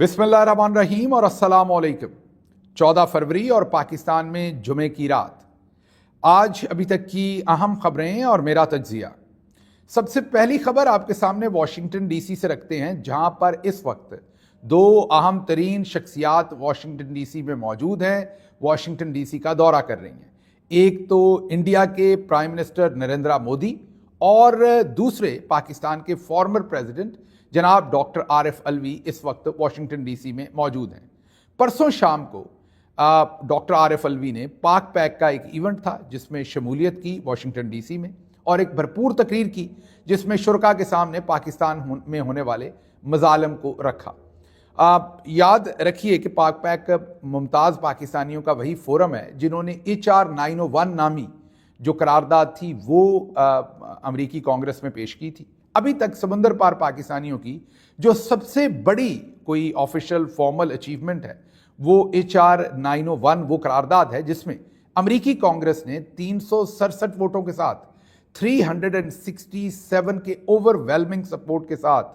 बिस्मिल्लाहिर्रहमानिर्रहीम और अस्सलाम वालेकुम। 14 फरवरी और पाकिस्तान में जुमे की रात। आज अभी तक की अहम खबरें और मेरा तज्जिया। सबसे पहली खबर आपके सामने वाशिंगटन डीसी से रखते हैं, जहां पर इस वक्त दो अहम तरीन शख्सियात वाशिंगटन डीसी में मौजूद हैं, वाशिंगटन डीसी का दौरा कर रही हैं। एक तो इंडिया के प्राइम मिनिस्टर नरेंद्र मोदी और दूसरे पाकिस्तान के फॉर्मर प्रेसिडेंट जनाब डॉक्टर आरिफ अलवी इस वक्त वाशिंगटन डीसी में मौजूद हैं। परसों शाम को डॉक्टर आरिफ अलवी ने पाक पैक का एक इवेंट था जिसमें शमूलियत की वाशिंगटन डीसी में, और एक भरपूर तकरीर की जिसमें शुरका के सामने पाकिस्तान में होने वाले मजालम को रखा। आप याद रखिए कि पाक पैक मुमताज़ पाकिस्तानियों का वही फोरम है जिन्होंने HR 901 नामी जो करारदाद थी वो अमेरिकी कांग्रेस में पेश की थी। अभी तक समंदर पार पाकिस्तानियों की जो सबसे बड़ी कोई ऑफिशियल फॉर्मल अचीवमेंट है वो HR 901 वो करारदाद है जिसमें अमेरिकी कांग्रेस ने 367 वोटों के साथ 367 के ओवरवेलमिंग सपोर्ट के साथ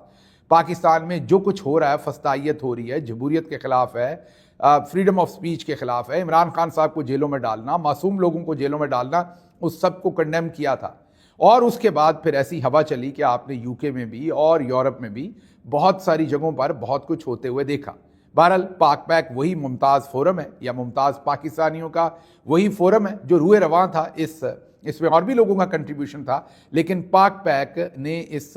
पाकिस्तान में जो कुछ हो रहा है, फस्तायत हो रही है, जमहूरियत के खिलाफ है, फ्रीडम ऑफ स्पीच के खिलाफ है, इमरान खान साहब को जेलों में डालना, मासूम लोगों को जेलों में डालना, उस सब को कंडेम किया था। और उसके बाद फिर ऐसी हवा चली कि आपने यूके में भी और यूरोप में भी बहुत सारी जगहों पर बहुत कुछ होते हुए देखा। बहरहाल पाक पैक वही मुमताज़ फोरम है या मुमताज़ पाकिस्तानियों का वही फोरम है जो रूए रवां था। इसमें और भी लोगों का कंट्रीब्यूशन था, लेकिन पाक पैक ने इस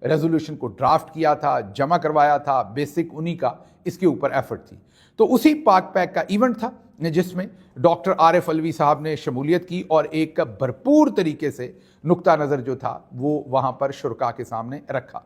रेजोल्यूशन को ड्राफ्ट किया था, जमा करवाया था, बेसिक उन्हीं का इसके ऊपर एफर्ट थी। तो उसी पाक पैक का इवेंट था जिसमें डॉक्टर आरिफ अलवी साहब ने शमूलियत की और एक भरपूर तरीके से नुक्ता नज़र जो था वो वहाँ पर शुरका के सामने रखा।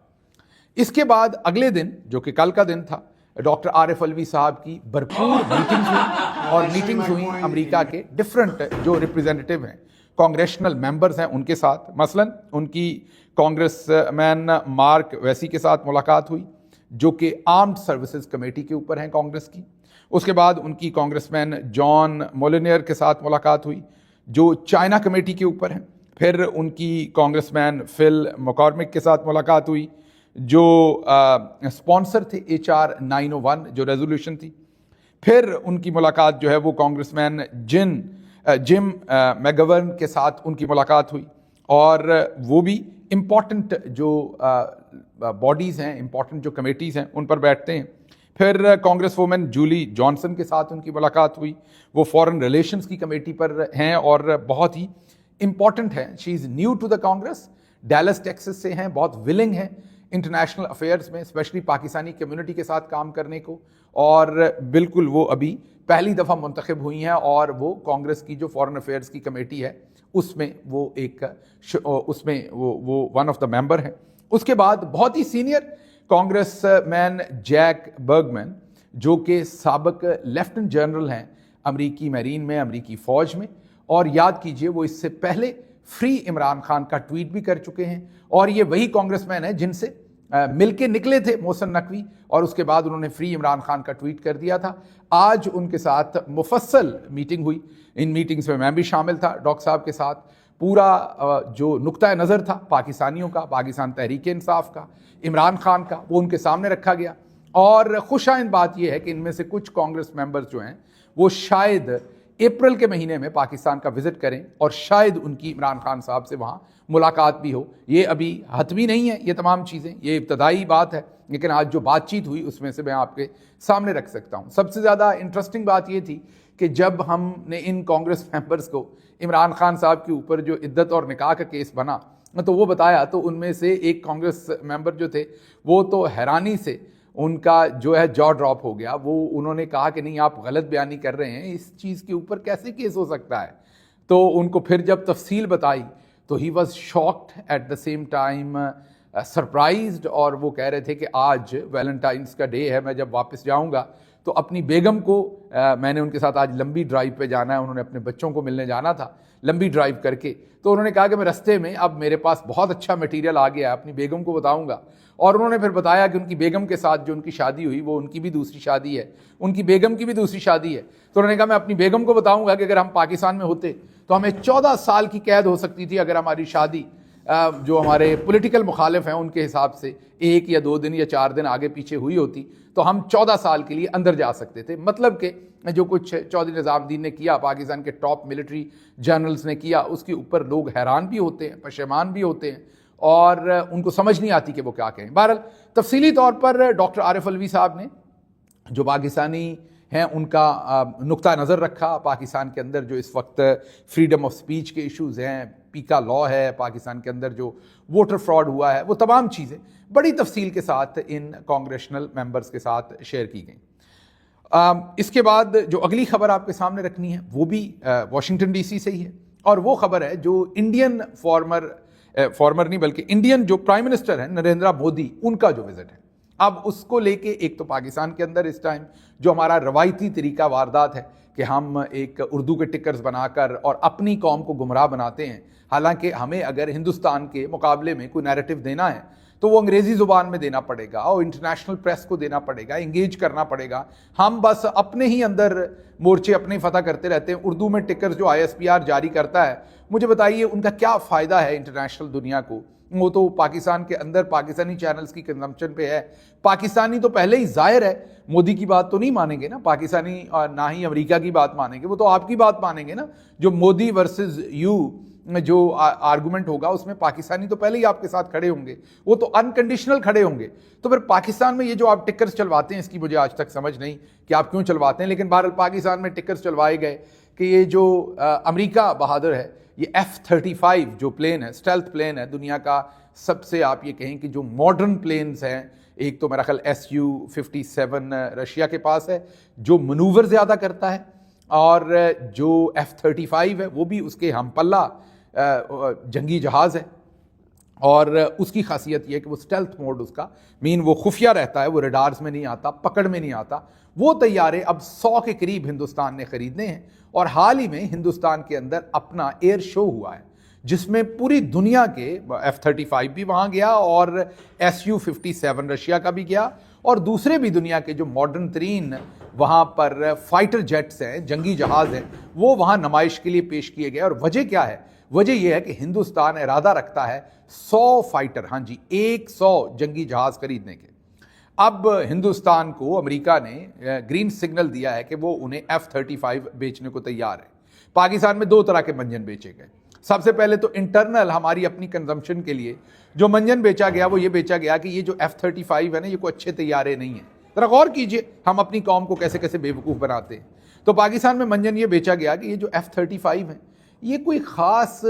इसके बाद अगले दिन जो कि कल का दिन था, डॉक्टर आरिफ अलवी साहब की भरपूर मीटिंग्स हुई और मीटिंग्स हुई अमेरिका के डिफरेंट जो रिप्रेजेंटेटिव हैं, कांग्रेशनल मेंबर्स हैं उनके साथ। मसलन उनकी कांग्रेसमैन मार्क वैसी के साथ मुलाकात हुई जो कि आर्म्ड सर्विसेज कमेटी के ऊपर हैं कांग्रेस की। उसके बाद उनकी कांग्रेसमैन जॉन मोलिनियर के साथ मुलाकात हुई जो चाइना कमेटी के ऊपर हैं। फिर उनकी कांग्रेसमैन फिल मकॉर्मिक के साथ मुलाकात हुई जो स्पॉन्सर थे HR 901 जो रेजोल्यूशन थी। फिर उनकी मुलाकात जो है वो कांग्रेसमैन जिम मैगवर्न के साथ उनकी मुलाकात हुई, और वो भी इम्पॉर्टेंट जो बॉडीज़ हैं, इम्पॉर्टेंट जो कमेटीज़ हैं उन पर बैठते हैं। फिर कांग्रेस वुमेन जूली जॉनसन के साथ उनकी मुलाकात हुई, वो फॉरेन रिलेशंस की कमेटी पर हैं और बहुत ही इम्पॉर्टेंट है। She is new to the Congress, Dallas Texas से हैं, बहुत विलिंग हैं इंटरनेशनल अफेयर्स में, स्पेशली पाकिस्तानी कम्युनिटी के साथ काम करने को, और बिल्कुल वो अभी पहली दफ़ा मुंतखब हुई हैं और वो कांग्रेस की जो फॉरेन अफेयर्स की कमेटी है उसमें वो वो वन ऑफ द मेंबर हैं। उसके बाद बहुत ही senior congressman Jack Bergman जो कि साबिक लेफ्टिनेंट जनरल हैं अमरीकी मैरीन में, अमरीकी फ़ौज में, और याद कीजिए वो इससे पहले फ्री इमरान खान का ट्वीट भी कर चुके हैं, और ये वही कांग्रेसमैन है जिनसे मिलके निकले थे मोहसिन नकवी और उसके बाद उन्होंने फ्री इमरान खान का ट्वीट कर दिया था। आज उनके साथ मुफस्सल मीटिंग हुई, इन मीटिंग्स में मैं भी शामिल था डॉक्टर साहब के साथ। पूरा जो नुक्ता नज़र था पाकिस्तानियों का, पाकिस्तान तहरीक इंसाफ का, इमरान खान का, वो उनके सामने रखा गया। और खुशाइन बात यह है कि इनमें से कुछ कांग्रेस मेंबर्स जो हैं वो शायद अप्रैल के महीने में पाकिस्तान का विजिट करें और शायद उनकी इमरान खान साहब से वहाँ मुलाकात भी हो। ये अभी हतमी नहीं है, ये तमाम चीज़ें, ये इब्तदाई बात है, लेकिन आज जो बातचीत हुई उसमें से मैं आपके सामने रख सकता हूँ। सबसे ज़्यादा इंटरेस्टिंग बात ये थी कि जब हमने इन कांग्रेस मेंबर्स को इमरान खान साहब के ऊपर जो इद्दत और निकाह का केस बना तो वो बताया, तो उनमें से एक कांग्रेस मेंबर जो थे वो तो हैरानी से उनका जो है जॉ ड्रॉप हो गया। वो उन्होंने कहा कि नहीं, आप गलत बयानी कर रहे हैं, इस चीज़ के ऊपर कैसे केस हो सकता है। तो उनको फिर जब तफसील बताई तो he was shocked at the same time surprised, और वो कह रहे थे कि आज वैलेंटाइंस का डे है, मैं जब वापस जाऊंगा तो अपनी बेगम को मैंने उनके साथ आज लंबी ड्राइव पे जाना है, उन्होंने अपने बच्चों को मिलने जाना था लंबी ड्राइव करके, तो उन्होंने कहा कि मैं रास्ते में अब मेरे पास बहुत अच्छा मटेरियल आ गया है, अपनी बेगम को बताऊंगा। और उन्होंने फिर बताया कि उनकी बेगम के साथ जो उनकी शादी हुई वो उनकी भी दूसरी शादी है, उनकी बेगम की भी दूसरी शादी है। तो उन्होंने कहा मैं अपनी बेगम को बताऊंगा कि अगर हम पाकिस्तान में होते तो हमें 14 साल की कैद हो सकती थी अगर हमारी शादी जो हमारे पॉलिटिकल मुखालिफ हैं उनके हिसाब से 1 या 2 दिन या 4 दिन आगे पीछे हुई होती तो हम 14 साल के लिए अंदर जा सकते थे। मतलब कि जो कुछ चौधरी निज़ामुद्दीन ने किया, पाकिस्तान के टॉप मिलिट्री जनरल्स ने किया, उसके ऊपर लोग हैरान भी होते हैं, पशेमान भी होते हैं और उनको समझ नहीं आती कि वो क्या कहें। बहरहाल तफसीली तौर पर डॉक्टर आरिफ अलवी साहब ने जो पाकिस्तानी हैं उनका नुक्ता नज़र रखा। पाकिस्तान के अंदर जो इस वक्त फ्रीडम ऑफ स्पीच के इश्यूज़ हैं, पीका लॉ है, पाकिस्तान के अंदर जो वोटर फ्रॉड हुआ है, वो तमाम चीज़ें बड़ी तफसील के साथ इन कांग्रेशनल मेंबर्स के साथ शेयर की गई। इसके बाद जो अगली खबर आपके सामने रखनी है वो भी वाशिंगटन डीसी से ही है और वो खबर है जो इंडियन फॉर्मर नहीं बल्कि इंडियन जो प्राइम मिनिस्टर है नरेंद्र मोदी, उनका जो विजिट है। अब उसको लेके एक तो पाकिस्तान के अंदर इस टाइम जो हमारा रवायती तरीका वारदात है कि हम एक उर्दू के टिकर्स बनाकर और अपनी कौम को गुमराह बनाते हैं, हालांकि हमें अगर हिंदुस्तान के मुकाबले में कोई नैरेटिव देना है तो वो अंग्रेज़ी ज़ुबान में देना पड़ेगा और इंटरनेशनल प्रेस को देना पड़ेगा, इंगेज करना पड़ेगा। हम बस अपने ही अंदर मोर्चे अपने फतह करते रहते हैं। उर्दू में टिकर्स जो ISPR जारी करता है, मुझे बताइए उनका क्या फ़ायदा है इंटरनेशनल दुनिया को? वो तो पाकिस्तान के अंदर पाकिस्तानी चैनल्स की कंजम्पशन पे है। पाकिस्तानी तो पहले ही ज़ाहिर है मोदी की बात तो नहीं मानेंगे ना पाकिस्तानी, और ना ही अमेरिका की बात मानेंगे, वो तो आपकी बात मानेंगे ना। जो मोदी वर्सेस यू जो आर्गुमेंट होगा उसमें पाकिस्तानी तो पहले ही आपके साथ खड़े होंगे, वो तो अनकंडीशनल खड़े होंगे। तो फिर पाकिस्तान में ये जो आप टिकर्स चलवाते हैं, इसकी मुझे आज तक समझ नहीं कि आप क्यों चलवाते हैं। लेकिन बहरहाल पाकिस्तान में टिकर्स चलवाए गए कि ये जो अमेरिका बहादुर है, ये F-35 जो प्लेन है, स्टेल्थ प्लेन है, दुनिया का सबसे आप ये कहें कि जो मॉडर्न प्लेन्स हैं, एक तो मेरा ख्याल Su-57 रशिया के पास है जो मनूवर ज़्यादा करता है, और जो F-35 है वो भी उसके हमपल्ला जंगी जहाज़ है। और उसकी खासियत यह है कि वो स्टेल्थ मोड उसका मीन वो खुफिया रहता है, वो रडार्स में नहीं आता, पकड़ में नहीं आता। वो तैयारे अब 100 के करीब हिंदुस्तान ने ख़रीदने हैं और हाल ही में हिंदुस्तान के अंदर अपना एयर शो हुआ है जिसमें पूरी दुनिया के F-35 भी वहाँ गया और Su-57 रशिया का भी गया और दूसरे भी दुनिया के जो मॉडर्न तरीन वहाँ पर फाइटर जेट्स हैं, जंगी जहाज़ हैं, वो वहाँ नुमाइश के लिए पेश किए गए। और वजह क्या है? वजह यह है कि हिंदुस्तान इरादा रखता है 100 फाइटर, हाँ जी 100 जंगी जहाज़ खरीदने के। अब हिंदुस्तान को अमेरिका ने ग्रीन सिग्नल दिया है कि वो उन्हें F-35 बेचने को तैयार है। पाकिस्तान में 2 तरह के मंजन बेचे गए। सबसे पहले तो इंटरनल हमारी अपनी कंजम्पशन के लिए जो मंजन बेचा गया वो ये बेचा गया कि ये जो F-35 है ना, ये कोई अच्छे तैयारे नहीं है। जरा गौर कीजिए हम अपनी कौम को कैसे कैसे बेवकूफ़ बनाते हैं। तो पाकिस्तान में मंजन ये बेचा गया कि ये जो F-35 है ये कोई ख़ास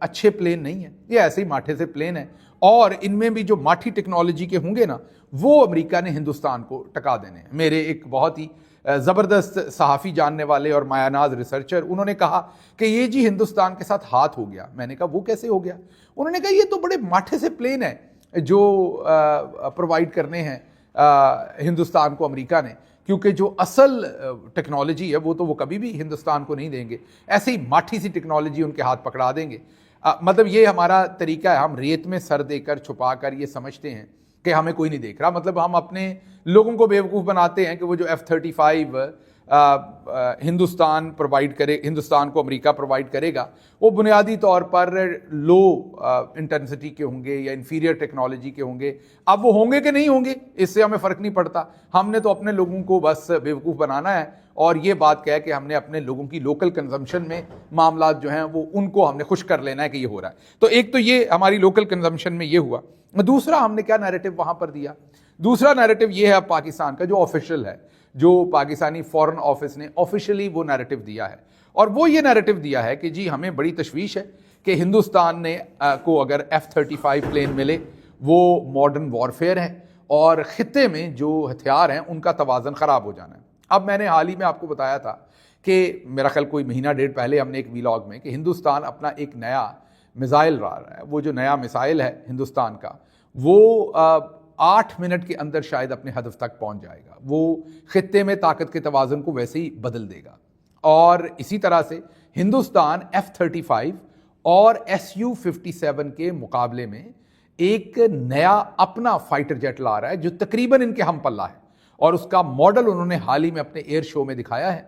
अच्छे प्लेन नहीं है, ये ऐसे ही माठे से प्लेन है और इनमें भी जो माठी टेक्नोलॉजी के होंगे ना, वो अमेरिका ने हिंदुस्तान को टका देने हैं। मेरे एक बहुत ही ज़बरदस्त सहाफ़ी जानने वाले और मायानाज रिसर्चर, उन्होंने कहा कि ये जी हिंदुस्तान के साथ हाथ हो गया। मैंने कहा वो कैसे हो गया? उन्होंने कहा ये तो बड़े माठे से प्लेन है जो प्रोवाइड करने हैं हिंदुस्तान को अमेरिका ने, क्योंकि जो असल टेक्नोलॉजी है वो कभी भी हिंदुस्तान को नहीं देंगे, ऐसे ही माठी सी टेक्नोलॉजी उनके हाथ पकड़ा देंगे। मतलब ये हमारा तरीका है, हम रेत में सर देकर छुपा कर ये समझते हैं कि हमें कोई नहीं देख रहा। मतलब हम अपने लोगों को बेवकूफ़ बनाते हैं कि वो जो F-35 हिंदुस्तान प्रोवाइड करे, हिंदुस्तान को अमेरिका प्रोवाइड करेगा, वो बुनियादी तौर पर लो इंटेंसिटी के होंगे या इन्फीरियर टेक्नोलॉजी के होंगे। अब वो होंगे कि नहीं होंगे इससे हमें फ़र्क नहीं पड़ता। हमने तो अपने लोगों को बस बेवकूफ़ बनाना है और ये बात कह के हमने अपने लोगों की लोकल कंजम्पशन में मामला जो हैं वो उनको हमने खुश कर लेना है कि ये हो रहा है। तो एक तो ये हमारी लोकल कंजम्पशन में ये हुआ। दूसरा हमने क्या नैरेटिव वहाँ पर दिया? दूसरा नैरेटिव ये है पाकिस्तान का जो ऑफिशियल है, जो पाकिस्तानी फॉरेन ऑफिस ने ऑफिशियली वो नैरेटिव दिया है, और वो ये नैरेटिव दिया है कि जी हमें बड़ी तशवीश है कि हिंदुस्तान ने को अगर F-35 प्लेन मिले वो मॉडर्न वॉरफेयर है और ख़ित्ते में जो हथियार हैं उनका तवाज़न ख़राब हो जाना है। अब मैंने हाल ही में आपको बताया था कि मेरा ख्याल कोई महीना डेढ़ पहले हमने एक व्लॉग में कि हिंदुस्तान अपना एक नया मिसाइल ला रहा है। वो जो नया मिसाइल है हिंदुस्तान का वो 8 मिनट के अंदर शायद अपने हदफ तक पहुंच जाएगा। वो खित्ते में ताकत के तवाज़ुन को वैसे ही बदल देगा। और इसी तरह से हिंदुस्तान F-35 और Su-57 के मुकाबले में एक नया अपना फाइटर जेट ला रहा है जो तकरीबन इनके हम पल्ला है, और उसका मॉडल उन्होंने हाल ही में अपने एयर शो में दिखाया है।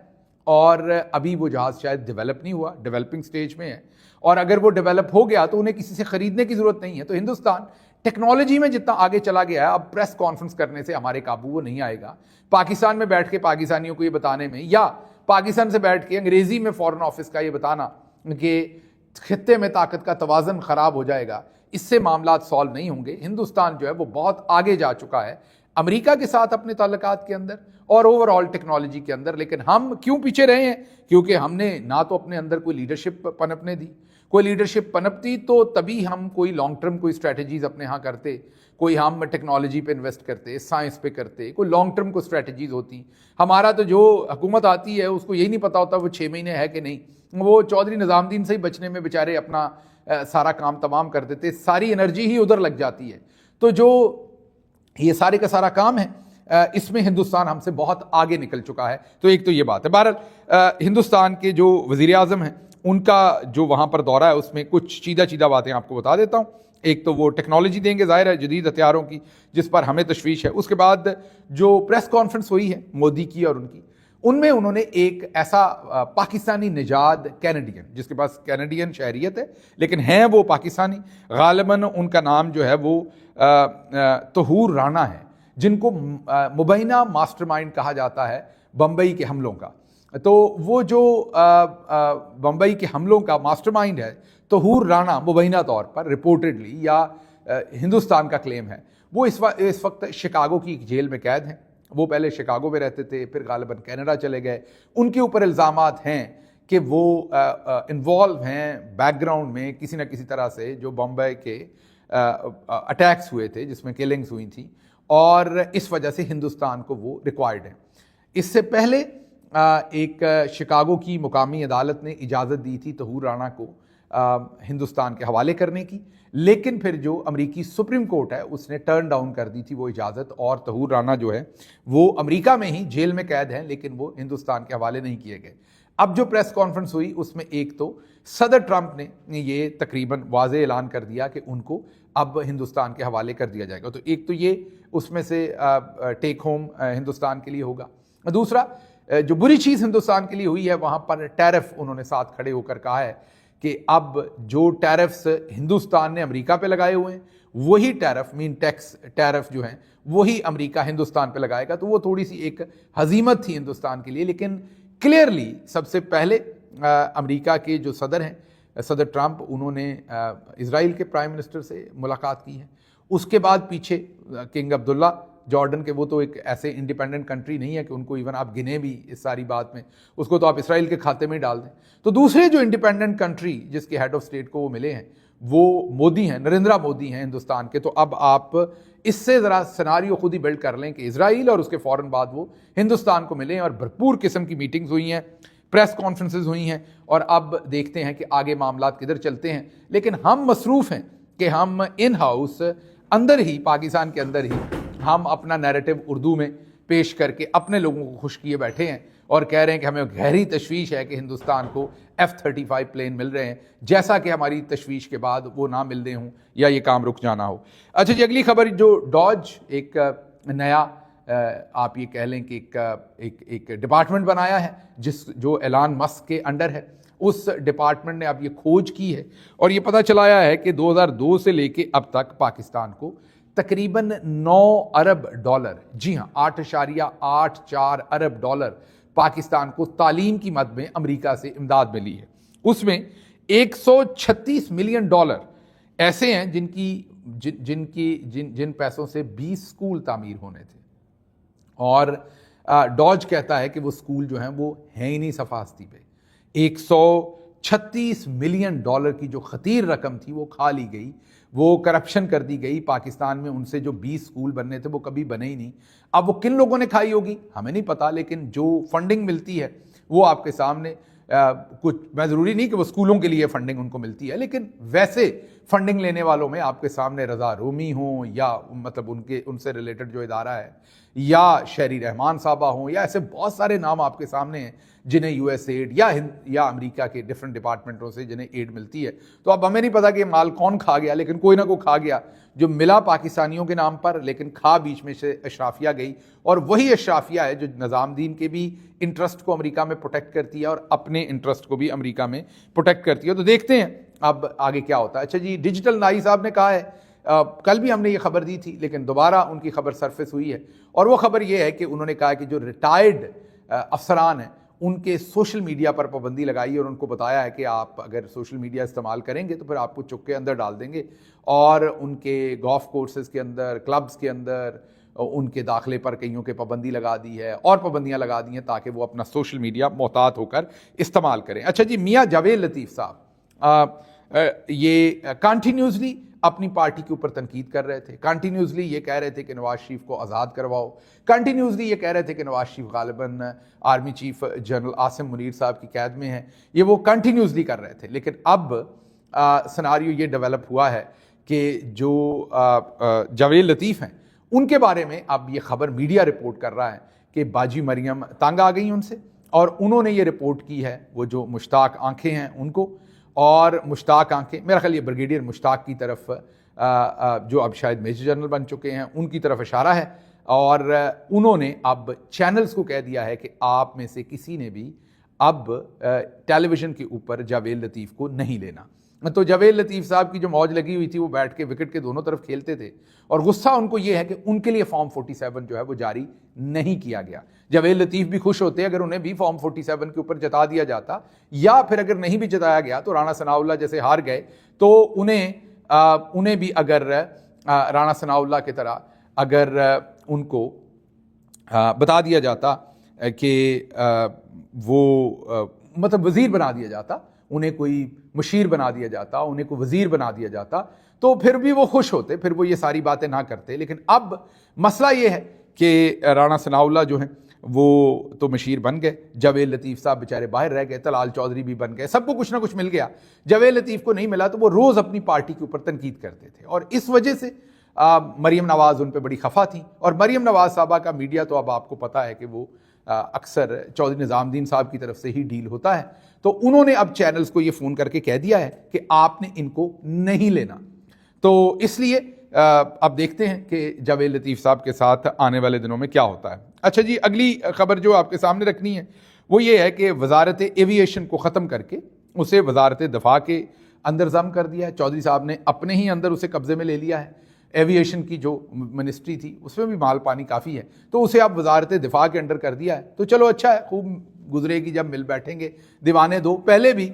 और अभी वो जहाज़ शायद डेवलप नहीं हुआ, डेवलपिंग स्टेज में है, और अगर वो डेवलप हो गया तो उन्हें किसी से ख़रीदने की ज़रूरत नहीं है। तो हिंदुस्तान टेक्नोलॉजी में जितना आगे चला गया है, अब प्रेस कॉन्फ्रेंस करने से हमारे काबू वो नहीं आएगा। पाकिस्तान में बैठ के पाकिस्तानियों को ये बताने में, या पाकिस्तान से बैठ के अंग्रेज़ी में फ़ॉरेन ऑफिस का ये बताना कि खित्ते में ताकत का तवाज़न ख़राब हो जाएगा, इससे मामला सॉल्व नहीं होंगे। हिंदुस्तान जो है वो बहुत आगे जा चुका है अमेरिका के साथ अपने ताल्लुकात के अंदर और ओवरऑल टेक्नोलॉजी के अंदर। लेकिन हम क्यों पीछे रहे हैं? क्योंकि हमने ना तो अपने अंदर कोई लीडरशिप पनपने दी। कोई लीडरशिप पनपती तो तभी हम कोई लॉन्ग टर्म कोई स्ट्रैटेजीज अपने यहाँ करते, कोई हम टेक्नोलॉजी पे इन्वेस्ट करते, साइंस पे करते, कोई लॉन्ग टर्म को स्ट्रैटेजीज होती। हमारा तो जो हुकूमत आती है उसको यही नहीं पता होता वो 6 महीने है कि नहीं। वो चौधरी निज़ामुद्दीन से ही बचने में बेचारे अपना सारा काम तमाम कर देते, सारी एनर्जी ही उधर लग जाती है। तो जो ये सारे का सारा काम है, इसमें हिंदुस्तान हमसे बहुत आगे निकल चुका है। तो एक तो ये बात है। बहरहाल हिंदुस्तान के जो वज़ीर आज़म हैं उनका जो वहाँ पर दौरा है उसमें कुछ सीधा बातें आपको बता देता हूँ। एक तो वो टेक्नोलॉजी देंगे, ज़ाहिर है जदीद हथियारों की, जिस पर हमें तशवीश है। उसके बाद जो प्रेस कॉन्फ्रेंस हुई है मोदी की और उनकी, उनमें उन्होंने एक ऐसा पाकिस्तानी निजाद कैनेडियन, जिसके पास कैनेडियन शहरियत है लेकिन हैं वो पाकिस्तानी, गालिबन उनका नाम जो है वो तहूर राना है, जिनको मुबैना मास्टरमाइंड कहा जाता है बम्बई के हमलों का। तो वो जो बम्बई के हमलों का मास्टरमाइंड है तहूर राना, मुबैना तौर पर रिपोर्टेडली, या हिंदुस्तान का क्लेम है, वो इस वक्त शिकागो की एक जेल में कैद हैं। वो पहले शिकागो में रहते थे, फिर गालिबन कनाडा चले गए। उनके ऊपर इल्ज़ामात हैं कि वो इन्वॉल्व हैं बैकग्राउंड में किसी न किसी तरह से, जो बम्बई के अटैक्स हुए थे जिसमें किलिंग्स हुई थी, और इस वजह से हिंदुस्तान को वो रिक्वायर्ड है। इससे पहले एक शिकागो की मुकामी अदालत ने इजाज़त दी थी तहूर राना को हिंदुस्तान के हवाले करने की, लेकिन फिर जो अमेरिकी सुप्रीम कोर्ट है उसने टर्न डाउन कर दी थी वो इजाज़त, और तहूर राना जो है वो अमेरिका में ही जेल में कैद हैं, लेकिन वो हिंदुस्तान के हवाले नहीं किए गए। अब जो प्रेस कॉन्फ्रेंस हुई उसमें एक तो सदर ट्रंप ने ये तकरीबन वाज़े ऐलान कर दिया कि उनको अब हिंदुस्तान के हवाले कर दिया जाएगा। तो एक तो ये उसमें से टेक होम हिंदुस्तान के लिए होगा। दूसरा, जो बुरी चीज़ हिंदुस्तान के लिए हुई है, वहाँ पर टैरिफ उन्होंने साथ खड़े होकर कहा है कि अब जो टैरिफ्स हिंदुस्तान ने अमेरिका पे लगाए हुए हैं, वही टैरिफ मीन टैक्स टैरिफ जो हैं वही अमेरिका हिंदुस्तान पे लगाएगा। तो वो थोड़ी सी एक हजीमत थी हिंदुस्तान के लिए। लेकिन क्लियरली सबसे पहले अमेरिका के जो सदर हैं, सदर ट्रंप, उन्होंने इज़राइल के प्राइम मिनिस्टर से मुलाकात की है। उसके बाद पीछे किंग अब्दुल्ला जॉर्डन के, वो तो एक ऐसे इंडिपेंडेंट कंट्री नहीं है कि उनको इवन आप गिने भी इस सारी बात में, उसको तो आप इसराइल के खाते में ही डाल दें। तो दूसरे जो इंडिपेंडेंट कंट्री जिसके हेड ऑफ स्टेट को वो मिले हैं वो मोदी हैं, नरेंद्र मोदी हैं हिंदुस्तान के। तो अब आप इससे ज़रा सिनारियो खुद ही बिल्ड कर लें कि इसराइल और उसके फ़ौरन बाद वो हिंदुस्तान को मिले, और भरपूर किस्म की मीटिंग्स हुई हैं, प्रेस कॉन्फ्रेंसेज हुई हैं, और अब देखते हैं कि आगे मामलात किधर चलते हैं। लेकिन हम मसरूफ़ हैं कि हम इन हाउस अंदर ही, पाकिस्तान के अंदर ही, हम अपना नैरेटिव उर्दू में पेश करके अपने लोगों को खुश किए बैठे हैं और कह रहे हैं कि हमें गहरी तशवीश है कि हिंदुस्तान को F-35 प्लेन मिल रहे हैं, जैसा कि हमारी तशवीश के बाद वो ना मिलने हों या ये काम रुक जाना हो। अच्छा जी, अगली खबर, जो डॉज एक नया आप ये कह लें कि एक डिपार्टमेंट बनाया है जो एलान मस्क के अंडर है। उस डिपार्टमेंट ने अब ये खोज की है और ये पता चलाया है कि 2002 से लेके अब तक पाकिस्तान को तकरीबन 9 अरब डॉलर, जी हाँ 8.84 अरब डॉलर पाकिस्तान को तालीम की मद में अमेरिका से इमदाद मिली है। उसमें 136 मिलियन डॉलर ऐसे हैं जिन पैसों से 20 स्कूल तामीर होने थे, और डॉज कहता है कि वो स्कूल जो हैं वो हैं ही नहीं सफास्ती पे। 136 मिलियन डॉलर की जो खतीर रकम थी वो खा ली गई, वो करप्शन कर दी गई। पाकिस्तान में उनसे जो 20 स्कूल बनने थे वो कभी बने ही नहीं। अब वो किन लोगों ने खाई होगी हमें नहीं पता, लेकिन जो फंडिंग मिलती है वो आपके सामने कुछ, मैं ज़रूरी नहीं कि वो स्कूलों के लिए फंडिंग उनको मिलती है, लेकिन वैसे फंडिंग लेने वालों में आपके सामने रज़ा रूमी हों या मतलब उनसे रिलेटेड जो इदारा है, या शहरी रहमान साहबा हों, या ऐसे बहुत सारे नाम आपके सामने हैं जिन्हें यूएस एड या अमेरिका के डिफरेंट डिपार्टमेंटों से जिन्हें एड मिलती है। तो अब हमें नहीं पता कि माल कौन खा गया, लेकिन कोई ना कोई खा गया जो मिला पाकिस्तानियों के नाम पर, लेकिन खा बीच में से अशराफिया गई। और वही अशराफिया है जो निज़ामुद्दीन के भी इंटरेस्ट को अमेरिका में प्रोटेक्ट करती है और अपने इंटरेस्ट को भी अमेरिका में प्रोटेक्ट करती है। तो देखते हैं अब आगे क्या होता है। अच्छा जी, डिजिटल नाई साहब ने कहा है, कल भी हमने ये खबर दी थी लेकिन दोबारा उनकी खबर सरफेस हुई है, और वो खबर ये है कि उन्होंने कहा कि जो रिटायर्ड अफसरान हैं उनके सोशल मीडिया पर पाबंदी लगाई और उनको बताया है कि आप अगर सोशल मीडिया इस्तेमाल करेंगे तो फिर आपको चुप के अंदर डाल देंगे, और उनके गोल्फ कोर्सेज के अंदर, क्लब्स के अंदर उनके दाखिले पर कईयों के पाबंदी लगा दी है और पाबंदियां लगा दी हैं ताकि वो अपना सोशल मीडिया मोहतात होकर इस्तेमाल करें। अच्छा जी, मियाँ जावेद लतीफ़ साहब ये कंटिन्यूसली अपनी पार्टी के ऊपर तनकीद कर रहे थे, कंटिन्यूसली ये कह रहे थे कि नवाज शरीफ को आज़ाद करवाओ, कंटिन्यूसली ये कह रहे थे कि नवाज शरीफ गालिबन army chief general Asim Munir साहब की कैद में है, ये वो कंटिन्यूसली कर रहे थे। लेकिन अब सिनारियो ये डेवलप हुआ है कि जो जावेद लतीफ़ हैं उनके बारे में अब ये खबर मीडिया रिपोर्ट कर रहा है कि बाजी मरियम तंग आ गई उनसे, और उन्होंने ये रिपोर्ट की है वो जो मुश्ताक आंखें हैं उनको, और मुश्ताक आंखें मेरा ख्याल ये ब्रिगेडियर मुश्ताक की तरफ जो अब शायद मेजर जनरल बन चुके हैं उनकी तरफ इशारा है, और उन्होंने अब चैनल्स को कह दिया है कि आप में से किसी ने भी अब टेलीविज़न के ऊपर जावेद लतीफ़ को नहीं लेना। तो जावेद लतीफ़ साहब की जो मौज लगी हुई थी, वो बैठ के विकेट के दोनों तरफ खेलते थे, और गुस्सा उनको ये है कि उनके लिए फॉर्म 47 जो है वो जारी नहीं किया गया। जावेद लतीफ़ भी खुश होते अगर उन्हें भी फॉर्म 47 के ऊपर जता दिया जाता, या फिर अगर नहीं भी जताया गया तो राणा सनाउल्लाह जैसे हार गए तो उन्हें भी अगर राणा सनाउल्लाह की तरह अगर उनको बता दिया जाता कि वो मतलब वज़ीर बना दिया जाता, उन्हें कोई मुशीर बना दिया जाता, उन्हें कोई वज़ीर बना दिया जाता, तो फिर भी वो खुश होते, फिर वो ये सारी बातें ना करते। लेकिन अब मसला ये है कि राणा सनाउल्लाह जो हैं वो तो मशीर बन गए, जावेद लतीफ़ साहब बेचारे बाहर रह गए, तलाल चौधरी भी बन गए, सबको कुछ ना कुछ मिल गया। जावेद लतीफ़ को नहीं मिला तो वो रोज़ अपनी पार्टी के ऊपर तनकीद करते थे, और इस वजह से मरीम नवाज़ उन पर बड़ी खफा थी। और मरीम नवाज़ साहबा का मीडिया तो अब आपको पता है कि वो अक्सर चौधरी निज़ामुद्दीन साहब की तरफ से ही डील होता है, तो उन्होंने अब चैनल्स को ये फ़ोन करके कह दिया है कि आपने इनको नहीं लेना। तो इसलिए अब देखते हैं कि जावेद लतीफ़ साहब के साथ आने वाले दिनों में क्या होता है। अच्छा जी, अगली खबर जो आपके सामने रखनी है वो ये है कि वजारत एविएशन को ख़त्म करके उसे वजारत दफ़ा के अंदर ज़म कर दिया है। चौधरी साहब ने अपने ही अंदर उसे कब्ज़े में ले लिया है। एविएशन की जो मिनिस्ट्री थी उसमें भी माल पानी काफ़ी है, तो उसे अब वजारत दिफा के अंडर कर दिया है। तो चलो अच्छा है, खूब गुजरेगी जब मिल बैठेंगे, दीवाने दो। पहले भी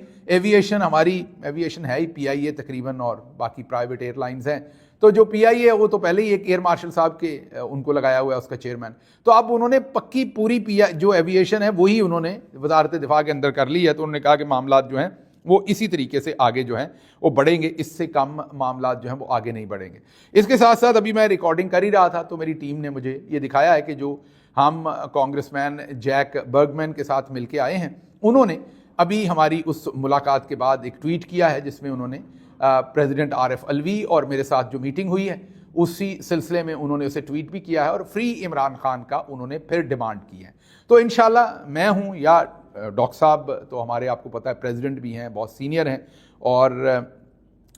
हमारी एविएशन है ही PIA तकरीबन, और बाकी प्राइवेट एयरलाइंस हैं, तो जो PIA है वो तो पहले ही एक एयर मार्शल साहब के उनको लगाया हुआ है उसका चेयरमैन, तो अब उन्होंने पक्की पूरी जो एविएशन है वही उन्होंने वजारत दिफा के अंदर कर ली है। तो उन्होंने कहा कि मामला जो हैं वो इसी तरीके से आगे जो हैं वो बढ़ेंगे, इससे कम मामला जो हैं वो आगे नहीं बढ़ेंगे। इसके साथ साथ अभी मैं रिकॉर्डिंग कर ही रहा था तो मेरी टीम ने मुझे ये दिखाया है कि जो हम कांग्रेसमैन जैक बर्गमैन के साथ मिलके आए हैं, उन्होंने अभी हमारी उस मुलाकात के बाद एक ट्वीट किया है जिसमें उन्होंने प्रेसिडेंट आरिफ अलवी और मेरे साथ जो मीटिंग हुई है उसी सिलसिले में उन्होंने उसे ट्वीट भी किया है, और फ्री इमरान खान का उन्होंने फिर डिमांड की है। तो इंशाल्लाह मैं हूँ या डॉक्टर साहब तो हमारे आपको पता है प्रेसिडेंट भी हैं, बहुत सीनियर हैं, और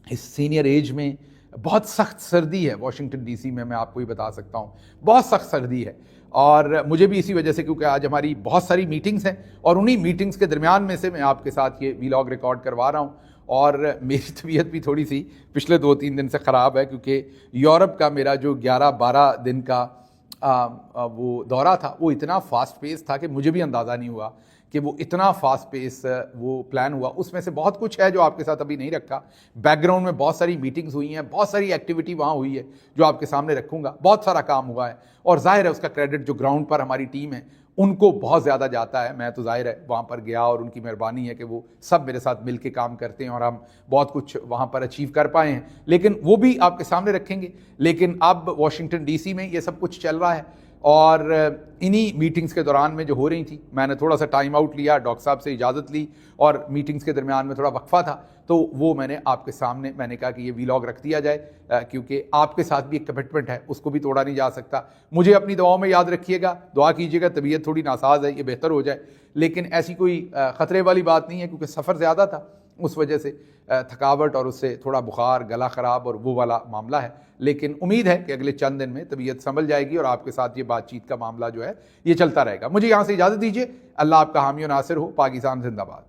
इस सीनियर एज में बहुत सख्त सर्दी है वाशिंगटन DC में, मैं आपको ही बता सकता हूँ बहुत सख्त सर्दी है। और मुझे भी इसी वजह से, क्योंकि आज हमारी बहुत सारी मीटिंग्स हैं और उन्हीं मीटिंग्स के दरमियान में से मैं आपके साथ ये वीलॉग रिकॉर्ड करवा रहा हूँ। और मेरी तबीयत भी थोड़ी सी पिछले 2-3 दिन से ख़राब है, क्योंकि यूरोप का मेरा जो 11-12 दिन का वो दौरा था वो इतना फास्ट पेस था कि मुझे भी अंदाज़ा नहीं हुआ कि वो इतना फास्ट पेस वो प्लान हुआ। उसमें से बहुत कुछ है जो आपके साथ अभी नहीं रखा। बैकग्राउंड में बहुत सारी मीटिंग्स हुई हैं, बहुत सारी एक्टिविटी वहाँ हुई है जो आपके सामने रखूँगा, बहुत सारा काम हुआ है, और जाहिर है उसका क्रेडिट जो ग्राउंड पर हमारी टीम है उनको बहुत ज़्यादा जाता है। मैं तो जाहिर है वहाँ पर गया और उनकी मेहरबानी है कि वो सब मेरे साथ मिल के काम करते हैं और हम बहुत कुछ वहाँ पर अचीव कर पाए हैं, लेकिन वो भी आपके सामने रखेंगे। लेकिन अब वाशिंगटन DC में ये सब कुछ चल रहा है। और इन्हीं मीटिंग्स के दौरान में जो हो रही थी, मैंने थोड़ा सा टाइम आउट लिया, डॉक्टर साहब से इजाज़त ली और मीटिंग्स के दरमियान में थोड़ा वक्फा था, तो वो मैंने आपके सामने मैंने कहा कि ये वीलॉग रख दिया जाए, क्योंकि आपके साथ भी एक कमिटमेंट है, उसको भी तोड़ा नहीं जा सकता। मुझे अपनी दुआओं में याद रखिएगा, दुआ कीजिएगा, तबीयत थोड़ी नासाज है, ये बेहतर हो जाए, लेकिन ऐसी कोई ख़तरे वाली बात नहीं है, क्योंकि सफ़र ज़्यादा था, उस वजह से थकावट और उससे थोड़ा बुखार, गला ख़राब और वो वाला मामला है। लेकिन उम्मीद है कि अगले चंद दिन में तबीयत संभल जाएगी और आपके साथ ये बातचीत का मामला जो है ये चलता रहेगा। मुझे यहाँ से इजाज़त दीजिए। अल्लाह आपका हामी और नासिर हो। पाकिस्तान जिंदाबाद।